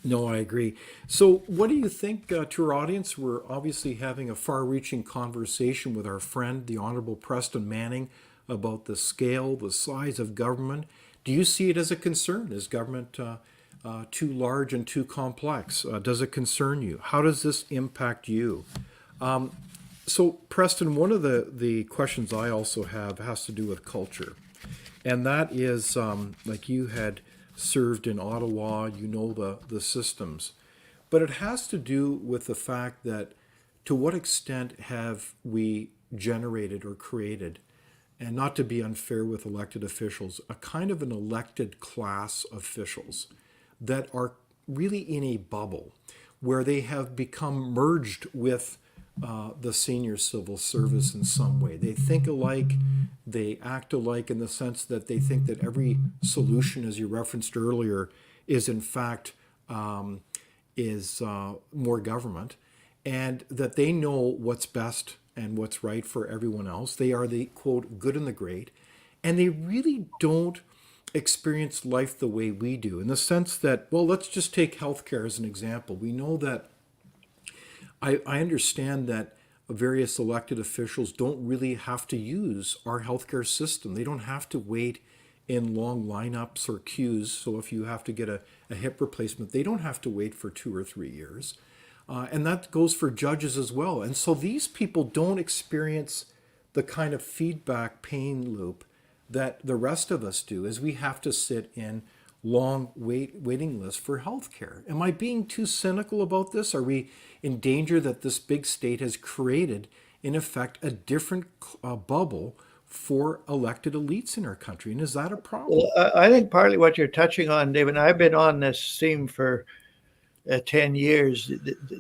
No, I agree. So, what do you think to our audience? We're obviously having a far reaching conversation with our friend, the Honorable Preston Manning, about the scale, the size of government. Do you see it as a concern? Is government too large and too complex? Does it concern you? How does this impact you? So, Preston, one of the questions I also have has to do with culture. And that is, like you had served in Ottawa, you know the systems. But it has to do with the fact that to what extent have we generated or created, and not to be unfair with elected officials, a kind of an elected class of officials that are really in a bubble where they have become merged with the senior civil service in some way. They think alike, they act alike in the sense that they think that every solution, as you referenced earlier, is in fact more government, and that they know what's best and what's right for everyone else. They are the, quote, good and the great, and they really don't experience life the way we do, in the sense that, well, let's just take healthcare as an example. We know that I understand that various elected officials don't really have to use our healthcare system. They don't have to wait in long lineups or queues. So if you have to get a hip replacement, they don't have to wait for 2 or 3 years. And that goes for judges as well. And so these people don't experience the kind of feedback pain loop that the rest of us do, as we have to sit in long waiting lists for healthcare. Am I being too cynical about this? Are we in danger that this big state has created, in effect, a different bubble for elected elites in our country? And is that a problem? Well, I think partly what you're touching on, David, and I've been on this theme for 10 years,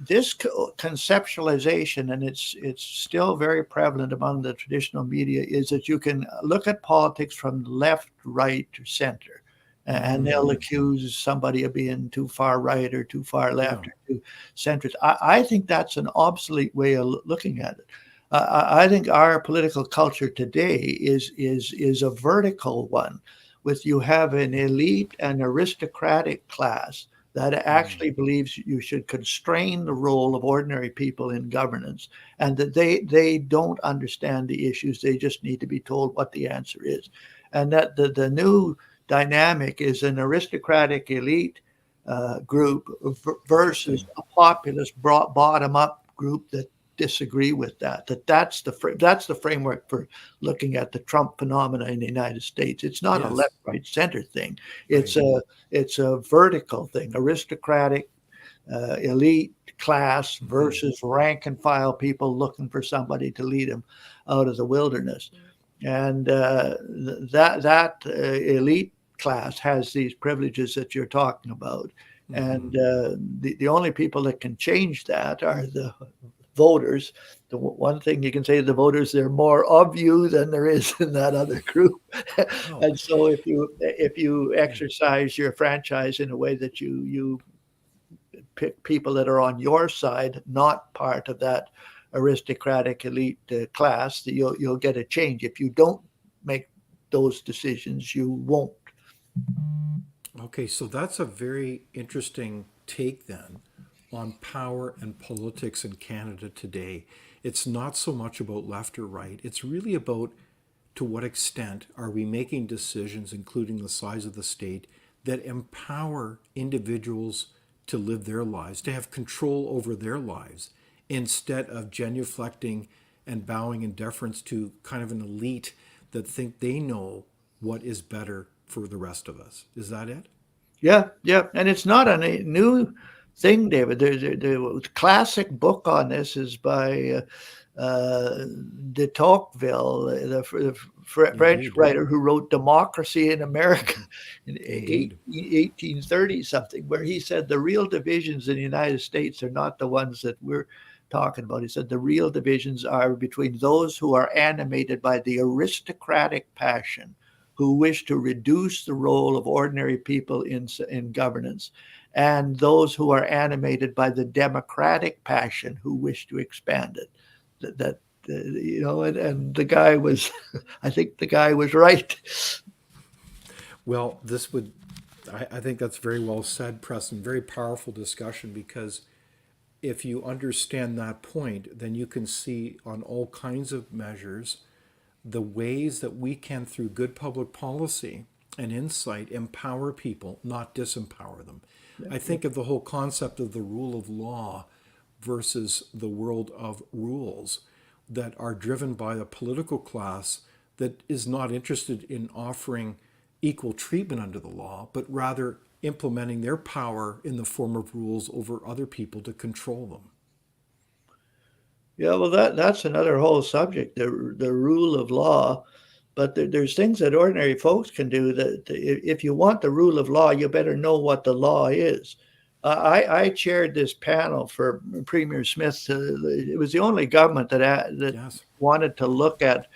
this conceptualization, and it's still very prevalent among the traditional media, is that you can look at politics from left, right, or center, and they'll accuse somebody of being too far right or too far left or too centrist. I think that's an obsolete way of looking at it. I think our political culture today is a vertical one, with you have an elite and aristocratic class that actually believes you should constrain the role of ordinary people in governance, and that they don't understand the issues. They just need to be told what the answer is. And that the new dynamic is an aristocratic elite group versus a populist bottom-up group that disagree with that's the framework for looking at the Trump phenomena in the United States. It's not a left, right, center thing. It's a vertical thing. Aristocratic elite class versus rank and file people looking for somebody to lead them out of the wilderness. And that elite class has these privileges that you're talking about. And the only people that can change that are the voters. The one thing you can say to the voters, there are more of you than there is in that other group. And so if you exercise your franchise in a way that you pick people that are on your side, not part of that aristocratic elite class, you'll get a change. If you don't make those decisions, you won't. Okay, so that's a very interesting take then on power and politics in Canada today. It's not so much about left or right. It's really about, to what extent are we making decisions, including the size of the state, that empower individuals to live their lives, to have control over their lives, instead of genuflecting and bowing in deference to kind of an elite that think they know what is better for the rest of us. Is that it? Yeah. And it's not a new thing, David. The classic book on this is by de Tocqueville, the French writer who wrote Democracy in America in 1830 something, where he said the real divisions in the United States are not the ones that we're talking about. He said the real divisions are between those who are animated by the aristocratic passion, who wish to reduce the role of ordinary people in governance, and those who are animated by the democratic passion, who wish to expand it. And the guy was, I think the guy was right. Well, I think that's very well said, Preston. Very powerful discussion, because if you understand that point, then you can see on all kinds of measures the ways that we can, through good public policy and insight, empower people, not disempower them. I think of the whole concept of the rule of law versus the world of rules that are driven by a political class that is not interested in offering equal treatment under the law, but rather implementing their power in the form of rules over other people to control them. Yeah, well, that's another whole subject, the rule of law. But there's things that ordinary folks can do that if you want the rule of law, you better know what the law is. I chaired this panel for Premier Smith. It was the only government that wanted to look at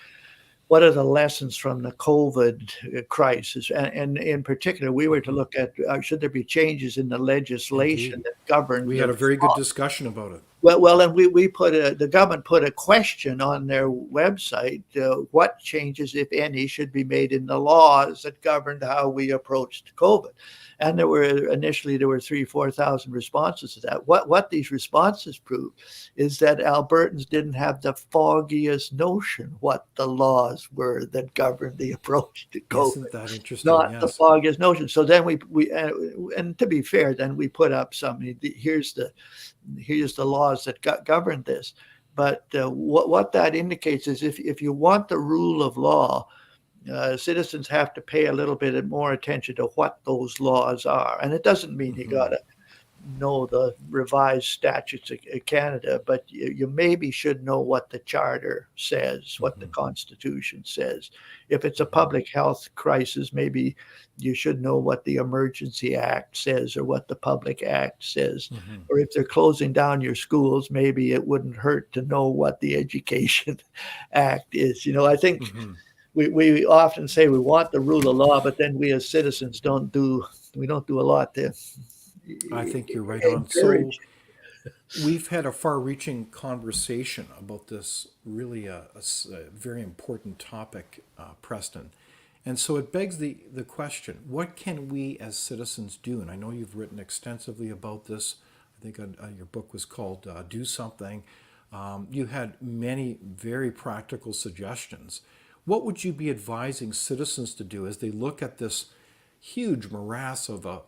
what are the lessons from the COVID crisis. And in particular, we were to look at should there be changes in the legislation that govern. We had a very good discussion about it. Well, and we the government put a question on their website: what changes, if any, should be made in the laws that governed how we approached COVID? And there were 3,000-4,000 responses to that. What these responses proved is that Albertans didn't have the foggiest notion what the laws were that governed the approach to COVID. Isn't that interesting? Not yes. the foggiest notion. So then we and to be fair, then we put up some. Here's the laws that govern this. But what that indicates is if you want the rule of law, citizens have to pay a little bit more attention to what those laws are. And it doesn't mean you got to know the revised statutes of Canada, but you maybe should know what the Charter says, what the Constitution says. If it's a public health crisis, maybe you should know what the Emergency Act says or what the Public Act says. Or if they're closing down your schools, maybe it wouldn't hurt to know what the Education Act is. I think we often say we want the rule of law, but then we as citizens don't do a lot to. I think you're right on. So we've had a far-reaching conversation about this really a very important topic, Preston. And so it begs the question, what can we as citizens do? And I know you've written extensively about this. I think your book was called Do Something. You had many very practical suggestions. What would you be advising citizens to do as they look at this huge morass of a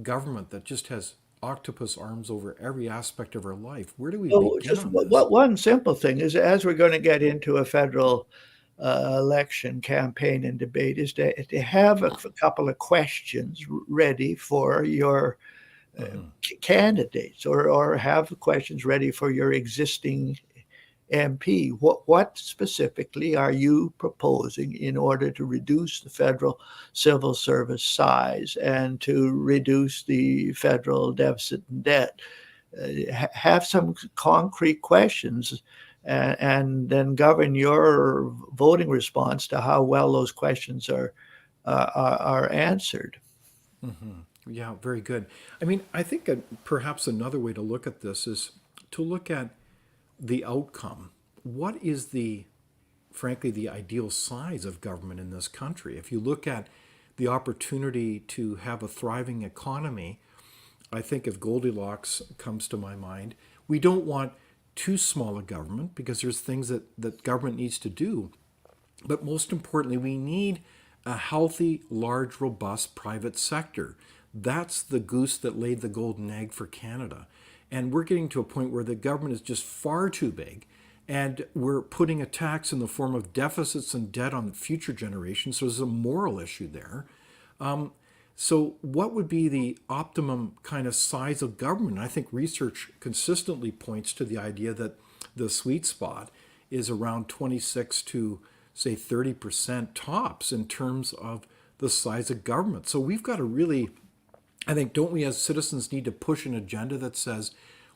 government that just has octopus arms over every aspect of our life? Where do we begin just on this? one simple thing is, as we're going to get into a federal election campaign and debate, is to have a couple of questions ready for your candidates, or have questions ready for your existing MP. What specifically are you proposing in order to reduce the federal civil service size and to reduce the federal deficit and debt? Have some concrete questions, and then govern your voting response to how well those questions are answered. Yeah, very good. I mean, I think perhaps another way to look at this is to look at the outcome. What is frankly, the ideal size of government in this country? If you look at the opportunity to have a thriving economy, I think if Goldilocks comes to my mind, we don't want too small a government because there's things that government needs to do. But most importantly, we need a healthy, large, robust private sector. That's the goose that laid the golden egg for Canada. And we're getting to a point where the government is just far too big, and we're putting a tax in the form of deficits and debt on future generations. So there's a moral issue there. So what would be the optimum kind of size of government? I think research consistently points to the idea that the sweet spot is around 26 to, say, 30% tops in terms of the size of government. So we've got to really, I think, don't we as citizens need to push an agenda that says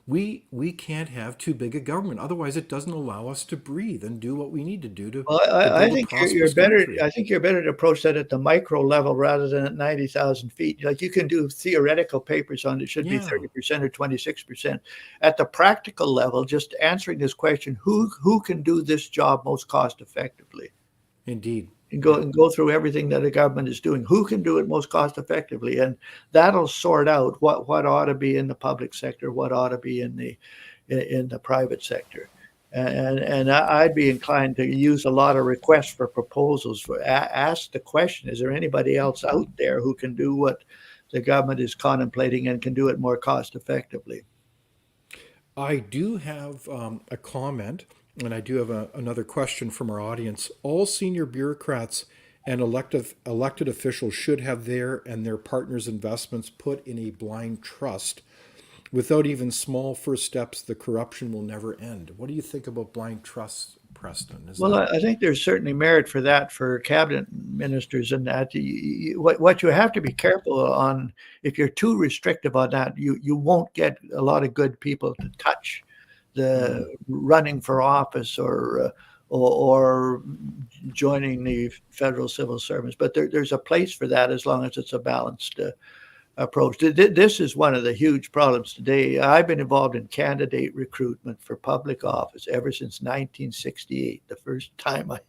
we can't have too big a government. Otherwise, it doesn't allow us to breathe and do what we need to do to. Well, I think you're better. I think you're better to approach that at the micro level rather than at 90,000 feet. Like, you can do theoretical papers on it should be 30% or 26%. At the practical level, just answering this question: who can do this job most cost effectively? Indeed. And go through everything that a government is doing. Who can do it most cost effectively? And that'll sort out what ought to be in the public sector, what ought to be in the private sector. And I'd be inclined to use a lot of requests for proposals. Ask the question: is there anybody else out there who can do what the government is contemplating and can do it more cost effectively? I do have a comment. And I do have another question from our audience. All senior bureaucrats and elected officials should have their and their partners' investments put in a blind trust. Without even small first steps, the corruption will never end. What do you think about blind trusts, Preston? I think there's certainly merit for that for cabinet ministers, and that what you have to be careful on, if you're too restrictive on that, you won't get a lot of good people to touch the running for office or joining the federal civil service. But there's a place for that as long as it's a balanced approach. This is one of the huge problems today. I've been involved in candidate recruitment for public office ever since 1968, the first time I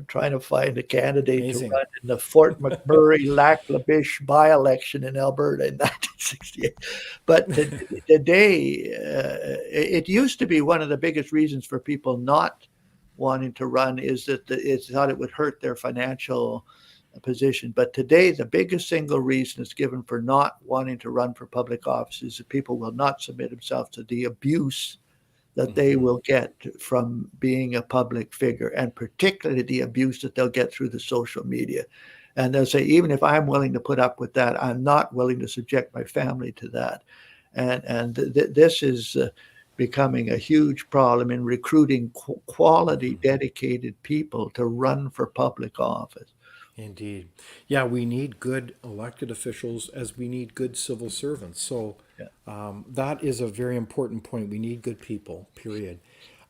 trying to find a candidate to Amazing. run in the Fort McMurray Lac La Biche by-election in Alberta in 1968. But today, it used to be one of the biggest reasons for people not wanting to run is that it's thought it would hurt their financial position. But today, the biggest single reason is given for not wanting to run for public office is that people will not submit themselves to the abuse that they will get from being a public figure, and particularly the abuse that they'll get through the social media. And they'll say, even if I'm willing to put up with that, I'm not willing to subject my family to that. And this is becoming a huge problem in recruiting quality, dedicated people to run for public office. Indeed. Yeah, we need good elected officials as we need good civil servants. So that is a very important point. We need good people, period.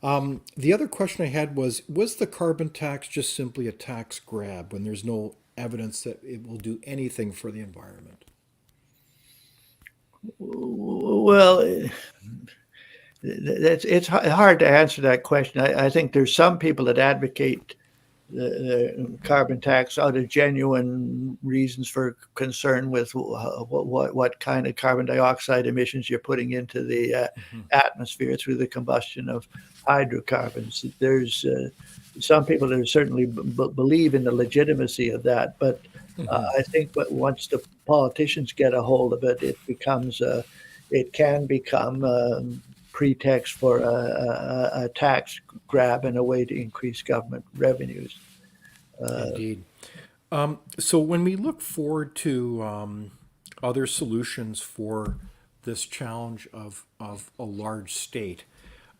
The other question I had was the carbon tax just simply a tax grab when there's no evidence that it will do anything for the environment? Well, it's hard to answer that question. I think there's some people that advocate the carbon tax out of genuine reasons for concern with what kind of carbon dioxide emissions you're putting into the atmosphere through the combustion of hydrocarbons. There's some people that certainly believe in the legitimacy of that, but I think that once the politicians get a hold of it, it can become pretext for a tax grab and a way to increase government revenues. Indeed. So when we look forward to other solutions for this challenge of a large state,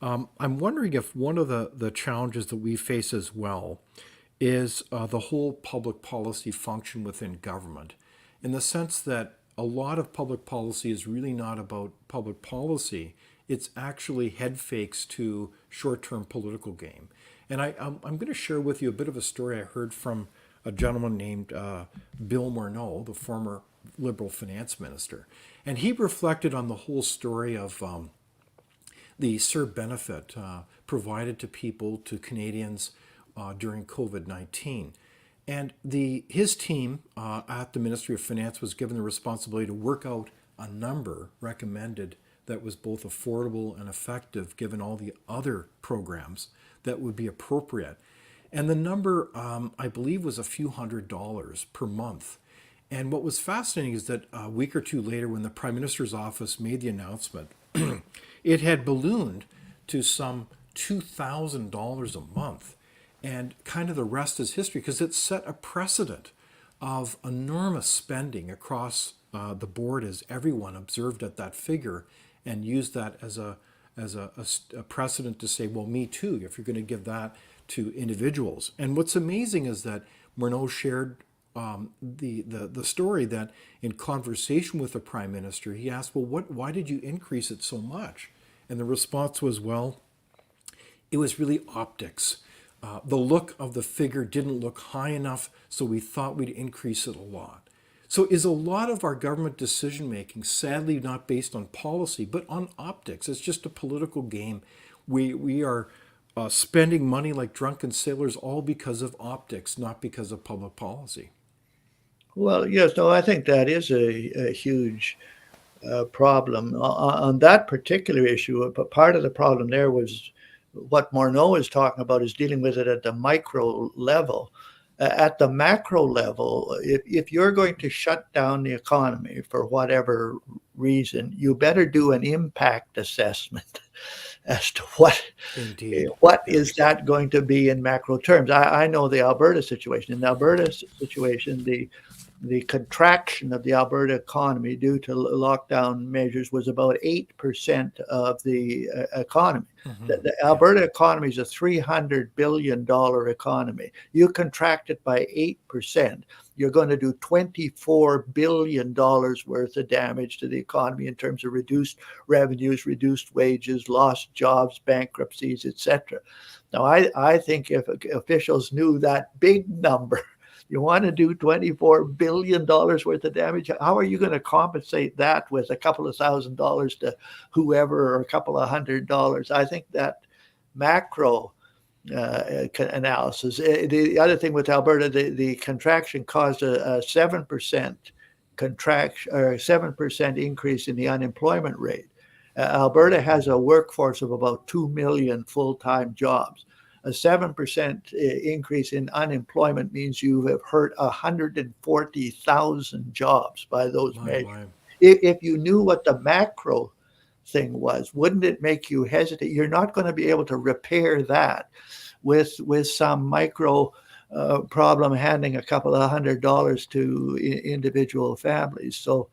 I'm wondering if one of the challenges that we face as well is the whole public policy function within government, in the sense that a lot of public policy is really not about public policy. It's actually head fakes to short-term political game. And I'm going to share with you a bit of a story I heard from a gentleman named Bill Morneau, the former Liberal finance minister. And he reflected on the whole story of the CERB benefit provided to people, to Canadians during COVID-19. And his team at the Ministry of Finance was given the responsibility to work out a number recommended that was both affordable and effective given all the other programs that would be appropriate. And the number, I believe, was a few $100s per month. And what was fascinating is that a week or two later, when the Prime Minister's office made the announcement, it had ballooned to some $2,000 a month. And kind of the rest is history, because it set a precedent of enormous spending across the board, as everyone observed at that figure and used that as a precedent to say, well, me too, if you're going to give that to individuals. And what's amazing is that Morneau shared the story that in conversation with the Prime Minister, he asked, well, why did you increase it so much? And the response was, well, it was really optics. The look of the figure didn't look high enough, so we thought we'd increase it a lot. So is a lot of our government decision-making sadly not based on policy, but on optics? It's just a political game. We are spending money like drunken sailors all because of optics, not because of public policy. Well, yes, no, I think that is a huge problem. On that particular issue, but part of the problem there was what Morneau is talking about is dealing with it at the micro level. At the macro level, if you're going to shut down the economy for whatever reason, you better do an impact assessment as to what is that going to be in macro terms. I know the Alberta situation. In the Alberta situation, the contraction of the Alberta economy due to lockdown measures was about 8% of the economy. The Alberta economy is a $300 billion economy. You contract it by 8%, you're going to do $24 billion worth of damage to the economy in terms of reduced revenues, reduced wages, lost jobs, bankruptcies, etc. Now, I think if officials knew that big number, You want to do $24 billion worth of damage? How are you going to compensate that with a couple of $1,000s to whoever, or a couple of $100? I think that macro analysis. The other thing with Alberta, the contraction caused a 7% contraction, or 7% increase in the unemployment rate. Alberta has a workforce of about 2 million full-time jobs. A 7% increase in unemployment means you have hurt 140,000 jobs by those measures. If you knew what the macro thing was, wouldn't it make you hesitate? You're not going to be able to repair that with some micro problem handing a couple of $100s to individual families. So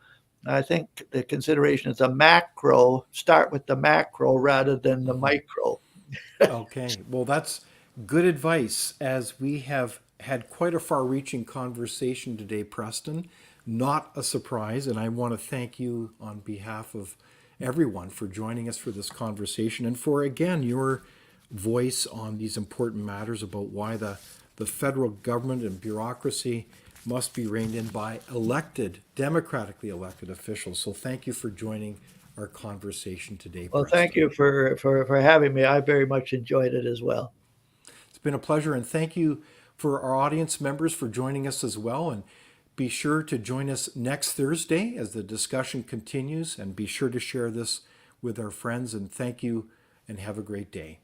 I think the consideration is the macro, start with the macro rather than the micro. Okay, well, that's good advice, as we have had quite a far-reaching conversation today, Preston. Not a surprise, and I want to thank you on behalf of everyone for joining us for this conversation, and for, again, your voice on these important matters about why the federal government and bureaucracy must be reined in by elected, democratically elected officials. So thank you for joining our conversation today, Well, Preston. thank you for having me. I very much enjoyed it as well. It's been a pleasure, and thank you for our audience members for joining us as well. And be sure to join us next Thursday as the discussion continues, and be sure to share this with our friends. And thank you, and have a great day.